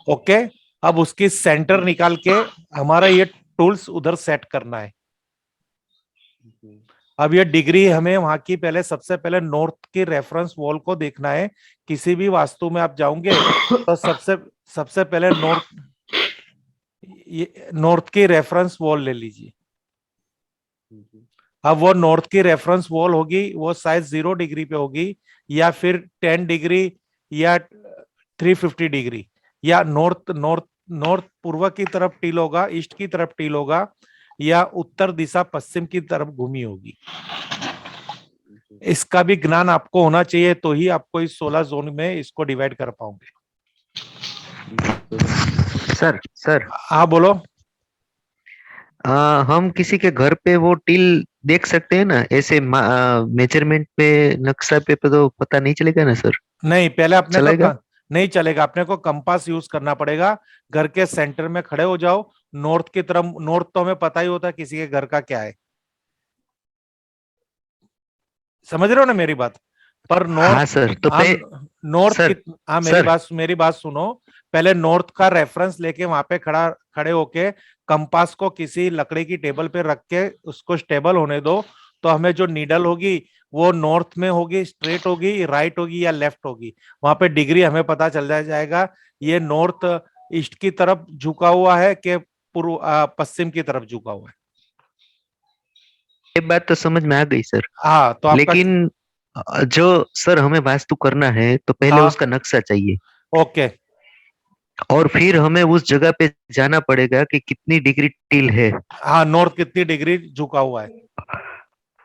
Okay, अब उसकी centre निकाल के हमारा ये टूल्स उधर सेट करना है। अब ये डिग्री हमें वहां की पहले, सबसे पहले नॉर्थ की रेफरेंस वॉल को देखना है। किसी भी वास्तु में आप जाओगे तो सबसे सबसे पहले नॉर्थ की रेफरेंस वॉल ले लीजिए। अब वो नॉर्थ की रेफरेंस वॉल होगी, वो शायद 0 डिग्री पे होगी, या फिर 10 डिग्री, या 350 डिग्री, या नॉर्थ नॉर्थ नॉर्थ पूर्व की तरफ टील होगा, ईस्ट की तरफ टील होगा, या उत्तर दिशा पश्चिम की तरफ घूमी होगी। इसका भी ज्ञान आपको होना चाहिए, तो ही आपको इस 16 जोन में इसको डिवाइड कर पाओगे। सर सर, हाँ बोलो। हम किसी के घर पे वो टील देख सकते हैं ना, ऐसे मेजरमेंट पे, नक्शा पे तो पता नहीं चलेगा ना सर? नहीं, पहले अपने को चलेगा? नहीं चलेगा, अपने को कंपास यूज करना पड़ेगा। घर के सेंटर में खड़े हो जाओ, नॉर्थ की तरफ। नॉर्थ तो हमें पता ही होता है किसी के घर का क्या है, समझ रहे हो ना मेरी बात। पर नॉर्थ, हाँ सर, तो हम नॉर्थ की, सर हाँ सर मेरी बात सुनो। पहले नॉर्थ का रेफरेंस लेके वहां पे खड़े होके कंपास को किसी लकड़ी की टेबल पे रख के उसको स्टेबल होने दो। तो हमें जो नीडल होगी वो नॉर्थ में होगी, स्ट्रेट होगी, राइट होगी, या लेफ्ट होगी, वहां पे डिग्री हमें पता चल जाएगा। ये नॉर्थ ईस्ट की तरफ झुका हुआ है कि पूर्व पश्चिम की तरफ झुका हुआ है। ये बात तो समझ में आ गई सर। हाँ तो आपका। लेकिन जो सर हमें वास्तु करना है तो पहले हाँ, उसका नक्शा चाहिए, ओके। और फिर हमें उस जगह पे जाना पड़ेगा कि कितनी डिग्री टिल है। हाँ, नॉर्थ कितनी डिग्री झुका हुआ है।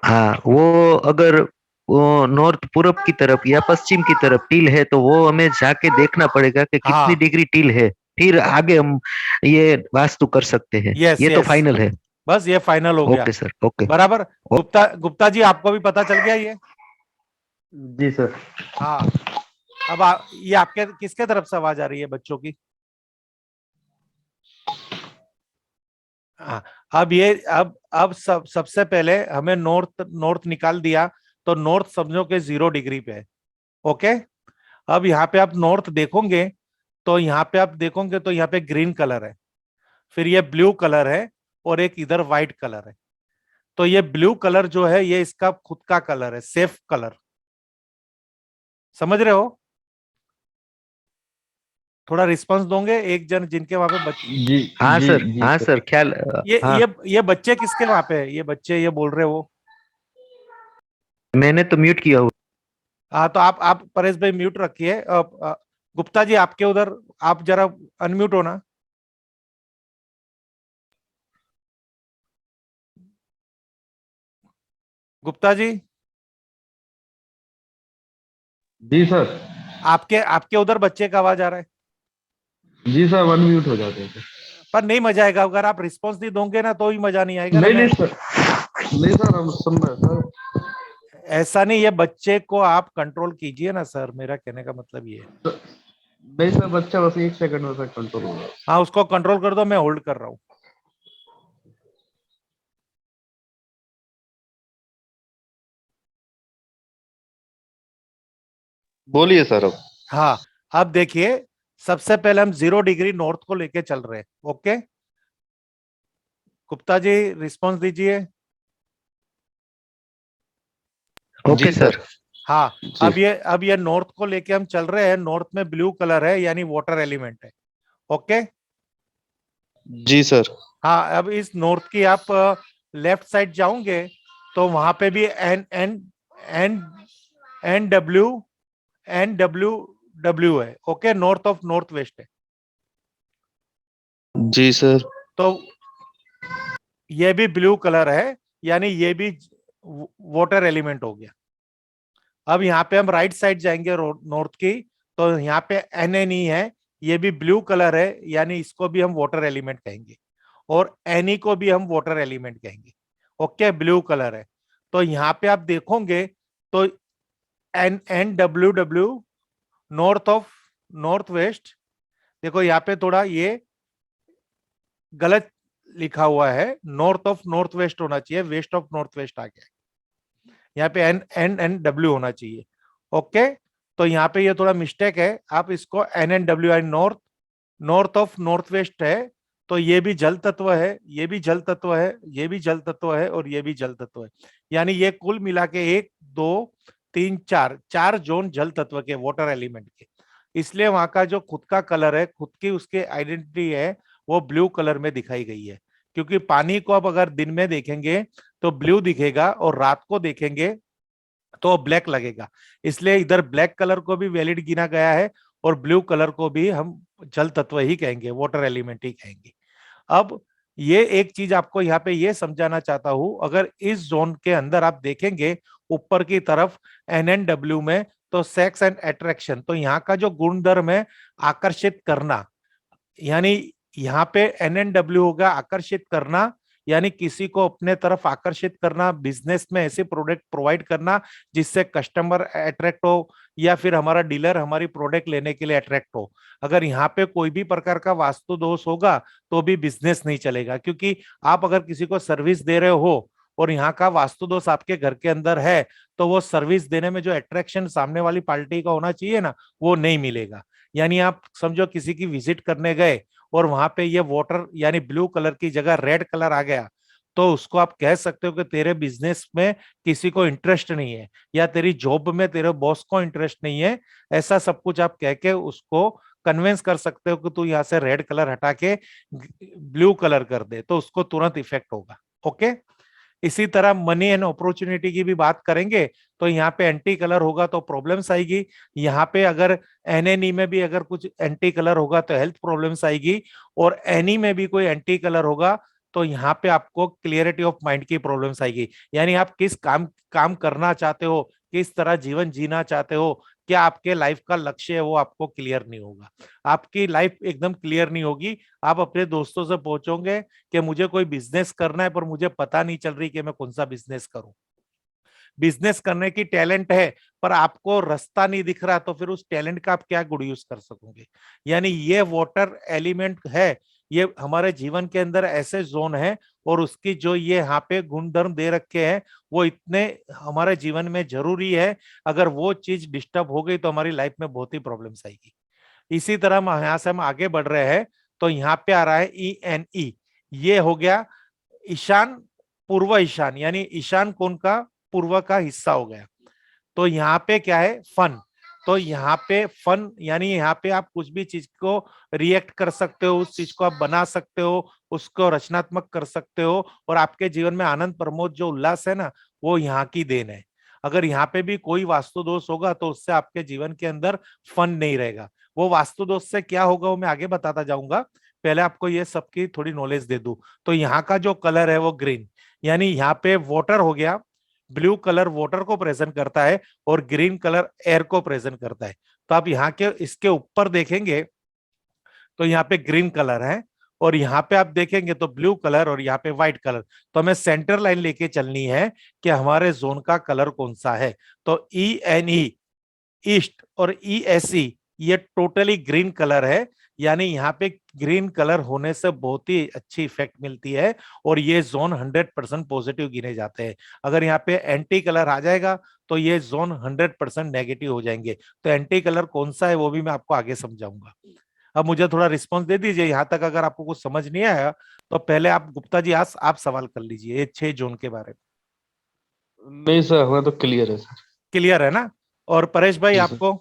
हाँ, वो अगर वो नॉर्थ पूरब की तरफ या पश्चिम की तरफ टिल है तो वो हमें जाके देखना पड़ेगा कि कितनी हाँ, डिग्री टिल है। फिर आगे हम ये वास्तु कर सकते हैं। यस ये तो यस, फाइनल है। बस ये फाइनल हो गया। Okay sir, okay. बराबर। गुप्ता गुप्ता जी, आपको भी पता चल गया ये? जी सर। हाँ। अब ये आपके किसके तरफ से आवाज आ रही है, बच्चों की? हाँ। अब सबसे पहले हमें नॉर्थ नॉर्थ निकाल दिया, तो नॉर्थ समझो कि 0 डिग्री पे है। ओके। अब यहाँ पे आप नॉर्थ देखोगे, तो यहाँ पे आप देखोगे तो यहाँ पे ग्रीन कलर है, फिर ये ब्लू कलर है, और एक इधर व्हाइट कलर है। तो ये ब्लू कलर जो है ये इसका खुद का कलर है, सेफ कलर। समझ रहे हो? थोड़ा रिस्पांस दोगे एक जन जिनके वहां पे जी हाँ जी सर, जी हाँ सर। सर, ख्याल। ये हाँ, ये ये बच्चे किसके वहां पे है, ये बच्चे ये बोल रहे हो? मैंने तो म्यूट किया हुआ। हाँ तो आप परेश भाई म्यूट रखिए। गुप्ता जी आपके उधर, आप जरा अनम्यूट होना। गुप्ता जी, जी सर। आपके आपके उधर बच्चे का आवाज आ रहा है। जी सर, वन म्यूट हो जाते हैं। पर नहीं मजा आएगा, अगर आप रिस्पॉन्स नहीं दोगे ना तो ही मजा नहीं आएगा ना। नहीं मैं नहीं सर, नहीं सर, हम सुन रहे हैं सर। ऐसा नहीं, ये बच्चे को आप कंट्रोल कीजिए ना सर, मेरा कहने का मतलब ये है। नहीं सर, बच्चा बस 1 सेकंड में सर कंट्रोल होगा। हाँ उसको कंट्रोल कर दो, मैं होल्ड कर रहा हूँ। बोलिए सर अब। हाँ, अब देखिए, सबसे पहले हम 0 डिग्री नॉर्थ को लेके चल रहे हैं। ओके, गुप्ता जी रिस्पॉन्स दीजिए। ओके जी सर। सर। हाँ। जी अब ये नॉर्थ को लेके हम चल रहे हैं, नॉर्थ में ब्लू कलर है यानी वाटर एलिमेंट है। ओके। जी सर। हाँ, अब इस नॉर्थ की आप लेफ्ट साइड जाओगे तो वहां पे भी N N N N W N W W है। Okay, north of north west है। जी सर। तो ये भी ब्लू कलर है, यानी ये भी वाटर एलिमेंट हो गया। अब यहाँ पे हम राइट साइड जाएंगे नॉर्थ की, तो यहाँ पे एन एन ई है, ये भी ब्लू कलर है, यानी इसको भी हम वाटर एलिमेंट कहेंगे, और एनी को भी हम वाटर एलिमेंट कहेंगे। ओके, ब्लू कलर है। तो यहाँ पे आप देखोगे तो N N W W, north of north west. देखो यहाँ पे थोड़ा ये गलत लिखा हुआ है, नॉर्थ ऑफ नॉर्थ वेस्ट होना चाहिए, वेस्ट ऑफ नॉर्थ वेस्ट आ गया। यहाँ पे एन एन एन डब्ल्यू होना चाहिए। ओके, तो यहाँ पे ये थोड़ा मिस्टेक है, आप इसको एन एन डब्ल्यू आई north north of north west है, तो ये भी जल तत्व है, ये भी जल तत्व है, ये भी जल तत्व है, और ये भी जल तत्व है। यानी ये कुल मिला के 1 2 3 4 4 जोन जल तत्व के, वाटर एलिमेंट के। इसलिए वहां का जो खुद का कलर है, खुद की उसके आइडेंटिटी है, वो ब्लू कलर में दिखाई गई है। क्योंकि पानी को अब अगर दिन में देखेंगे तो ब्लू दिखेगा, और रात को देखेंगे तो ब्लैक लगेगा। इसलिए इधर ब्लैक कलर को भी वैलिड गिना गया है, और ब्लू कलर को भी हम जल तत्व ही कहेंगे, वाटर एलिमेंट ही कहेंगे। अब ये एक चीज आपको यहाँ पे ये समझाना चाहता हूं, अगर इस जोन के अंदर आप देखेंगे ऊपर की तरफ NNW में, तो सेक्स एंड अट्रैक्शन, तो यहाँ का जो गुणधर्म है आकर्षित करना, यानी यहाँ पे NNW होगा आकर्षित करना, यानी किसी को अपने तरफ आकर्षित करना, बिजनेस में ऐसे प्रोडक्ट प्रोवाइड करना जिससे कस्टमर अट्रैक्ट हो, या फिर हमारा डीलर हमारी प्रोडक्ट लेने के लिए अट्रैक्ट हो। अगर यहाँ पे कोई भी प्रकार का वास्तु दोष होगा तो भी बिजनेस नहीं चलेगा, क्योंकि आप अगर किसी को सर्विस दे रहे हो और यहाँ का वास्तु दोष आपके घर के अंदर है, तो वो सर्विस देने में जो अट्रैक्शन सामने वाली पार्टी का होना चाहिए ना, वो नहीं मिलेगा। यानी आप समझो किसी की विजिट करने गए और वहां पे ये वाटर यानी ब्लू कलर की जगह रेड कलर आ गया, तो उसको आप कह सकते हो कि तेरे बिजनेस में किसी को इंटरेस्ट नहीं है, या तेरी जॉब में तेरे बॉस को इंटरेस्ट नहीं है। ऐसा सब कुछ आप कह के उसको कन्विंस कर सकते हो कि तू यहाँ से रेड कलर हटा के ब्लू कलर कर दे, तो उसको तुरंत इफेक्ट होगा। ओके। इसी तरह मनी एंड अपॉर्चुनिटी की भी बात करेंगे, तो यहाँ पे एंटी कलर होगा तो प्रॉब्लम्स आएगी। यहाँ पे अगर NNE में भी अगर कुछ एंटी कलर होगा तो हेल्थ प्रॉब्लम्स आएगी, और NE में भी कोई एंटी कलर होगा तो यहाँ पे आपको क्लियरिटी ऑफ माइंड की प्रॉब्लम्स आएगी। यानी आप किस काम काम करना चाहते हो, किस तरह जीवन जीना चाहते हो, क्या आपके लाइफ का लक्ष्य है, वो आपको क्लियर नहीं होगा। आपकी लाइफ एकदम क्लियर नहीं होगी। आप अपने दोस्तों से पूछोगे कि मुझे कोई बिजनेस करना है पर मुझे पता नहीं चल रही कि मैं कौन सा बिजनेस करूं। बिजनेस करने की टैलेंट है पर आपको रास्ता नहीं दिख रहा, तो फिर उस टैलेंट का आप क्या गुड यूज कर सकोगे। यानी ये वाटर एलिमेंट है, ये हमारे जीवन के अंदर ऐसे जोन है, और उसकी जो ये यहाँ पे गुणधर्म दे रखे हैं वो इतने हमारे जीवन में जरूरी है। अगर वो चीज डिस्टर्ब हो गई तो हमारी लाइफ में बहुत ही प्रॉब्लम्स आएगी। इसी तरह यहाँ से हम आगे बढ़ रहे हैं, तो यहाँ पे आ रहा है ENE। ये हो गया ईशान, पूर्व ईशान, यानी ईशान कोण का पूर्व का हिस्सा हो गया। तो यहाँ पे क्या है, फन। तो यहाँ पे फन यानी यहाँ पे आप कुछ भी चीज को रिएक्ट कर सकते हो, उस चीज को आप बना सकते हो, उसको रचनात्मक कर सकते हो, और आपके जीवन में आनंद प्रमोद जो उल्लास है ना, वो यहाँ की देन है। अगर यहाँ पे भी कोई वास्तु दोष होगा तो उससे आपके जीवन के अंदर फन नहीं रहेगा। वो वास्तु दोष से क्या होगा वो मैं आगे बताता जाऊंगा, पहले आपको ये सबकी थोड़ी नॉलेज दे दूं। तो यहाँ का जो कलर है वो ग्रीन, यानी यहाँ पे वाटर हो गया। ब्लू कलर वाटर को प्रेजेंट करता है, और ग्रीन कलर एयर को प्रेजेंट करता है। तो आप यहाँ के इसके ऊपर देखेंगे तो यहाँ पे ग्रीन कलर है, और यहाँ पे आप देखेंगे तो ब्लू कलर, और यहाँ पे व्हाइट कलर। तो हमें सेंटर लाइन लेके चलनी है कि हमारे जोन का कलर कौन सा है। तो ENE ईस्ट और ESE ये टोटली ग्रीन कलर है, यानी यहाँ पे ग्रीन कलर होने से बहुत ही अच्छी इफेक्ट मिलती है, और ये जोन 100% पॉजिटिव गिने जाते हैं। अगर यहाँ पे एंटी कलर आ जाएगा तो ये जोन 100% नेगेटिव हो जाएंगे। तो एंटी कलर कौन सा है वो भी मैं आपको आगे समझाऊंगा। अब मुझे थोड़ा रिस्पॉन्स दे दीजिए, यहाँ तक अगर आपको कुछ समझ नहीं आया तो पहले आप गुप्ता जी आप सवाल कर लीजिए ये 6 जोन के बारे में। नहीं सर, हमें तो क्लियर है सर। क्लियर है ना? और परेश भाई जी सर। आपको?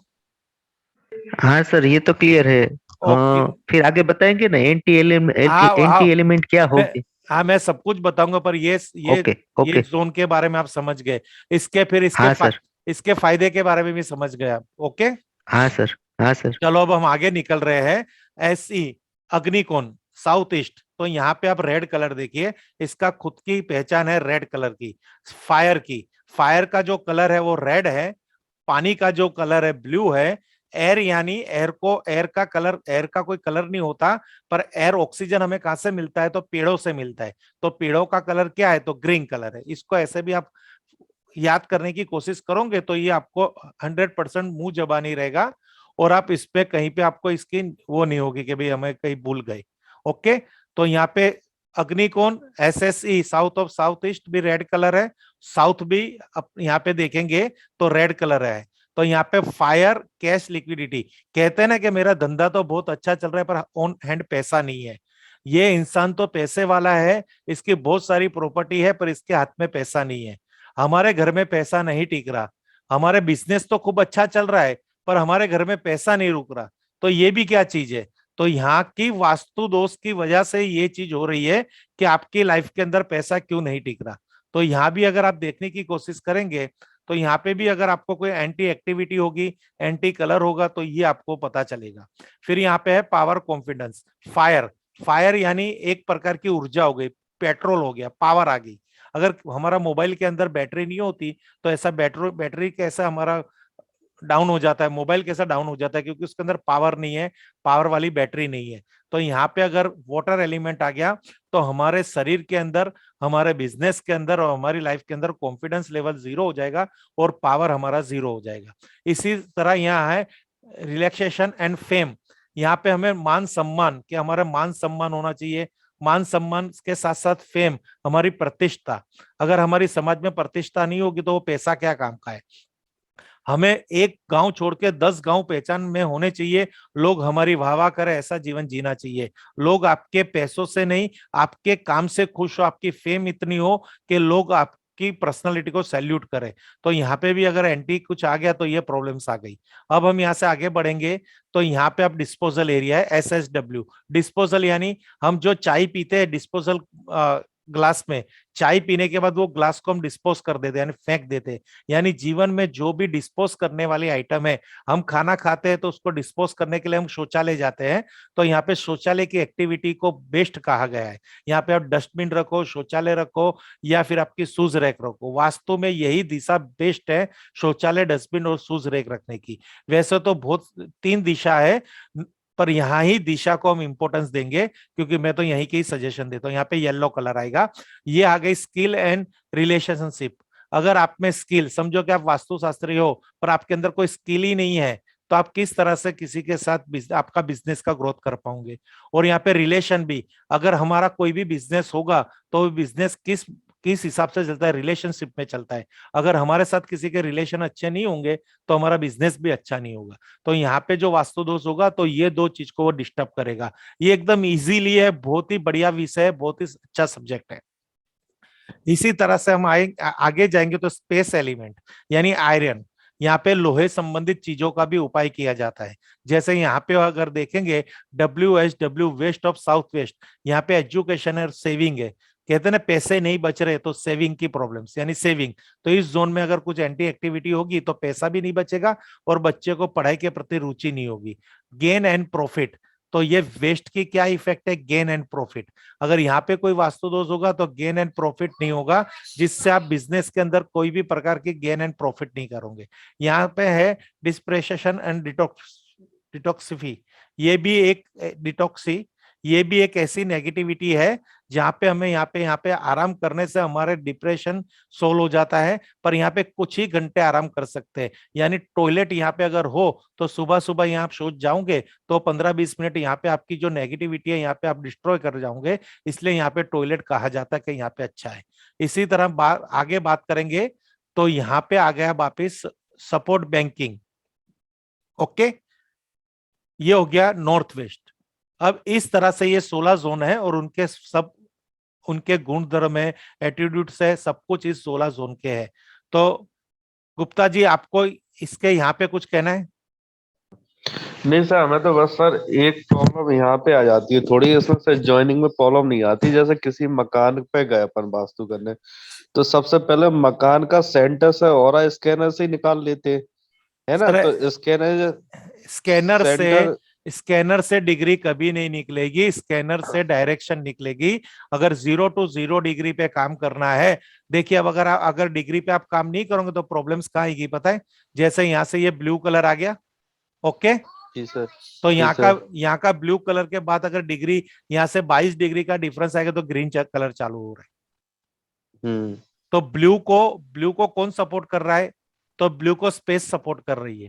हाँ सर, ये तो क्लियर है। ओके। फिर आगे बताएंगे ना, हाँ हाँ, एंटी एलिमेंट क्या मैं होगी। हाँ मैं सब कुछ बताऊंगा, पर ओके ये ओके। जोन के बारे में आप समझ गए। इसके फिर हाँ सर। इसके फायदे के बारे में भी समझ गए आप। ओके। हाँ सर। हाँ सर। चलो अब हम आगे निकल रहे हैं। SE अग्निकोण, साउथ ईस्ट। तो यहाँ पे आप रेड कलर देखिए, इसका खुद की पहचान है रेड कलर की, फायर की। फायर का जो कलर है वो रेड है, पानी का जो कलर है ब्लू है। एयर यानी एयर का कलर, एयर का कोई कलर नहीं होता, पर एयर ऑक्सीजन हमें कहां से मिलता है, तो पेड़ों से मिलता है। तो पेड़ों का कलर क्या है, तो ग्रीन कलर है। इसको ऐसे भी आप याद करने की कोशिश करोगे तो ये आपको 100% मुंह जबानी रहेगा, और आप इस पे कहीं पे आपको इसकी वो नहीं होगी कि भाई हमें कहीं भूल गए। ओके। तो यहाँ पे अग्निकोण SSE south of south east भी रेड कलर है, साउथ भी यहाँ पे देखेंगे तो रेड कलर है। तो यहाँ पे फायर, कैश, लिक्विडिटी। कहते हैं ना कि मेरा धंधा तो बहुत अच्छा चल रहा है पर ऑन हैंड पैसा नहीं है। ये इंसान तो पैसे वाला है, इसकी बहुत सारी प्रॉपर्टी है पर इसके हाथ में पैसा नहीं है। हमारे घर में पैसा नहीं टिक रहा, हमारे बिजनेस तो खूब अच्छा चल रहा है पर हमारे घर में पैसा नहीं रुक रहा। तो ये भी क्या चीज है? तो यहाँ की वास्तु दोष की वजह से ये चीज हो रही है कि आपकी लाइफ के अंदर पैसा क्यों नहीं टिक रहा। तो यहाँ भी अगर आप देखने की कोशिश करेंगे तो यहाँ पे भी अगर आपको कोई एंटी एक्टिविटी होगी, एंटी कलर होगा, तो ये आपको पता चलेगा। फिर यहाँ पे है पावर, कॉन्फिडेंस, फायर। फायर यानी एक प्रकार की ऊर्जा हो गई, पेट्रोल हो गया, पावर आ गई। अगर हमारा मोबाइल के अंदर बैटरी नहीं होती तो ऐसा बैटरी कैसा हमारा डाउन हो जाता है, मोबाइल कैसा डाउन हो जाता है, क्योंकि उसके अंदर पावर नहीं है, पावर वाली बैटरी नहीं है। तो यहाँ पे अगर वाटर एलिमेंट आ गया तो हमारे शरीर के अंदर, हमारे बिजनेस के अंदर और हमारी लाइफ के अंदर कॉन्फिडेंस लेवल जीरो हो जाएगा और पावर हमारा जीरो हो जाएगा। इसी तरह यहाँ है रिलैक्सेशन एंड फेम। यहाँ पे हमें मान सम्मान, कि हमारा मान सम्मान होना चाहिए। मान सम्मान के साथ साथ फेम, हमारी प्रतिष्ठा। अगर हमारी समाज में प्रतिष्ठा नहीं होगी तो वो पैसा क्या काम का है। हमें एक गांव छोड़ के 10 गांव पहचान में होने चाहिए, लोग हमारी वाह वाह करे, ऐसा जीवन जीना चाहिए। लोग आपके पैसों से नहीं, आपके काम से खुश हो, आपकी फेम इतनी हो कि लोग आपकी पर्सनालिटी को सैल्यूट करें। तो यहाँ पे भी अगर एंटी कुछ आ गया तो ये प्रॉब्लम्स आ गई। अब हम यहाँ से आगे बढ़ेंगे तो यहाँ पे अब डिस्पोजल एरिया है, SSW। डिस्पोजल यानी हम जो चाय पीते हैं डिस्पोजल ग्लास में, चाय पीने के बाद वो ग्लास को हम डिस्पोज कर देते हैं, यानी फेंक देते हैं। यानी जीवन में जो भी डिस्पोज करने वाली आइटम है, हम खाना खाते हैं तो उसको डिस्पोज करने के लिए हम शौचालय जाते हैं। तो यहाँ पे शौचालय की एक्टिविटी को बेस्ट कहा गया है। यहाँ पे आप डस्टबिन रखो, शौचालय रखो, या फिर आपकी शूज रैक रखो। वास्तव में यही दिशा बेस्ट है, शौचालय, डस्टबिन और शूज रैक रखने की। वैसे तो बहुत 3 दिशा है पर यहाँ ही दिशा को हम इंपॉर्टेंस देंगे, क्योंकि मैं तो यहीं के ही सजेशन देता हूँ। यहाँ पे येलो कलर आएगा, ये आ गई स्किल एंड रिलेशनशिप। अगर आप में स्किल, समझो कि आप वास्तुशास्त्री हो पर आपके अंदर कोई स्किल ही नहीं है, तो आप किस तरह से किसी के साथ आपका बिजनेस का ग्रोथ कर पाओगे। और यहाँ पे रिलेशन भी, अगर हमारा कोई भी बिजनेस होगा तो बिजनेस किस किस हिसाब से चलता है, रिलेशनशिप में चलता है। अगर हमारे साथ किसी के रिलेशन अच्छे नहीं होंगे तो हमारा बिजनेस भी अच्छा नहीं होगा। तो यहाँ पे जो वास्तु दोष होगा तो ये 2 चीज को वो डिस्टर्ब करेगा। ये एकदम इजीली है, बहुत ही बढ़िया विषय है, बहुत ही अच्छा सब्जेक्ट है। इसी तरह से हम आगे जाएंगे तो स्पेस एलिमेंट यानी आयरन, यहाँ पे लोहे संबंधित चीजों का भी उपाय किया जाता है। जैसे यहाँ पे अगर देखेंगे WHW, west of south west, यहाँ पे एजुकेशन और सेविंग है। कहते हैं ना पैसे नहीं बच रहे तो सेविंग की प्रॉब्लम्स, यानी सेविंग। तो इस जोन में अगर कुछ एंटी एक्टिविटी होगी तो पैसा भी नहीं बचेगा और बच्चे को पढ़ाई के प्रति रुचि नहीं होगी। गेन एंड प्रॉफिट, तो ये वेस्ट की क्या इफेक्ट है, गेन एंड प्रॉफिट। अगर यहाँ पे कोई वास्तु दोष होगा तो गेन एंड प्रॉफिट नहीं होगा, जिससे आप बिजनेस के अंदर कोई भी प्रकार की गेन एंड प्रॉफिट नहीं करोगे। यहाँ पे है डिस्प्रेशन एंड डिटॉक्सिफी, ये भी एक डिटॉक्सी, ये भी एक ऐसी नेगेटिविटी है जहाँ पे हमें यहाँ पे आराम करने से हमारे डिप्रेशन सोल्व हो जाता है। पर यहाँ पे कुछ ही घंटे आराम कर सकते हैं, यानी टॉयलेट यहाँ पे अगर हो तो सुबह सुबह यहाँ आप सोच जाओगे तो 15-20 मिनट यहाँ पे आपकी जो नेगेटिविटी है यहाँ पे आप डिस्ट्रॉय कर जाओगे। इसलिए यहाँ पे टॉयलेट कहा जाता है कि यहाँ पे अच्छा है। इसी तरह आगे बात करेंगे तो यहाँ पे आ गया वापिस सपोर्ट बैंकिंग। ओके, ये हो गया नॉर्थ वेस्ट। अब इस तरह से ये 16 जोन है और उनके सब, उनके गुण धर्म है, एटीट्यूड से सब कुछ इस 16 जोन के है। तो गुप्ता जी आपको इसके यहाँ पे कुछ कहना है? नहीं सर, हमें तो बस सर एक प्रॉब्लम यहाँ पे आ जाती है थोड़ी, इसमें से ज्वाइनिंग में प्रॉब्लम नहीं आती। जैसे किसी मकान पे गए अपन वास्तु करने, तो सबसे पहले मकान का सेंटर से ऑरा स्कैनर से ही निकाल लेते हैं, है ना। सर तो स्कैनर स्कैनर सेंटर, स्कैनर से डिग्री कभी नहीं निकलेगी, स्कैनर से डायरेक्शन निकलेगी। अगर 0 to 0 डिग्री पे काम करना है, देखिए अब अगर डिग्री पे आप काम नहीं करोगे तो प्रॉब्लम्स कहाँ आएगी पता है। जैसे यहाँ से ये ब्लू कलर आ गया, ओके, जी सर, तो जी सर, यहाँ का ब्लू कलर के बाद अगर डिग्री यहाँ से 22 डिग्री का डिफरेंस आएगा तो ग्रीन कलर चालू हो रहा है। हम्म, तो ब्लू को कौन सपोर्ट कर रहा है? तो ब्लू को स्पेस सपोर्ट कर रही है।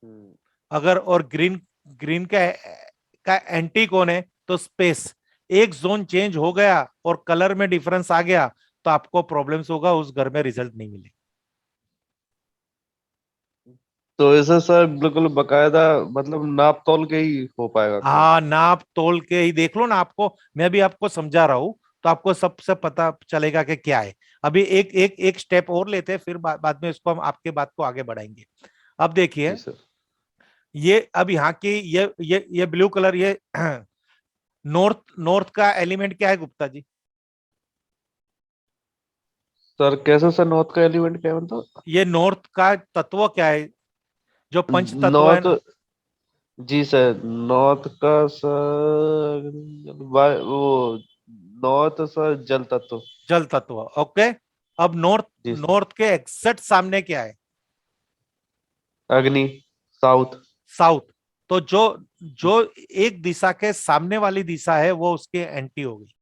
हम्म, अगर और ग्रीन ग्रीन का एंटी कौन है? तो स्पेस। एक जोन चेंज हो गया और कलर में डिफरेंस आ गया तो आपको प्रॉब्लम्स होगा, उस घर में रिजल्ट नहीं मिलेगा। तो इसे सर बिल्कुल बकायदा मतलब नाप तोल के ही हो पाएगा काम। हाँ, नाप तोल के ही देख लो ना, आपको मैं भी आपको समझा रहा हूँ तो आपको सबसे पता चलेगा कि क्या है। अभी एक एक एक स्टेप और लेते हैं, फिर बाद में इसको हम आपके बात को आगे बढ़ाएंगे। अब देखिए, जी सर। ये अब यहाँ की ये ब्लू कलर, ये नॉर्थ नॉर्थ का एलिमेंट क्या है गुप्ता जी? सर कैसे सर नॉर्थ का एलिमेंट क्या है मतलब? ये नॉर्थ का तत्व क्या है, जो पंच तत्व है नॉर्थ, ना? जी सर नॉर्थ का सर वो नॉर्थ सर जल तत्व। जल तत्व, ओके। अब नॉर्थ जी सर। नॉर्थ के एग्जैक्ट सामने क्या है? अग्नि, साउथ। साउथ। तो जो जो एक दिशा के सामने वाली दिशा है वो उसकी एंटी होगी।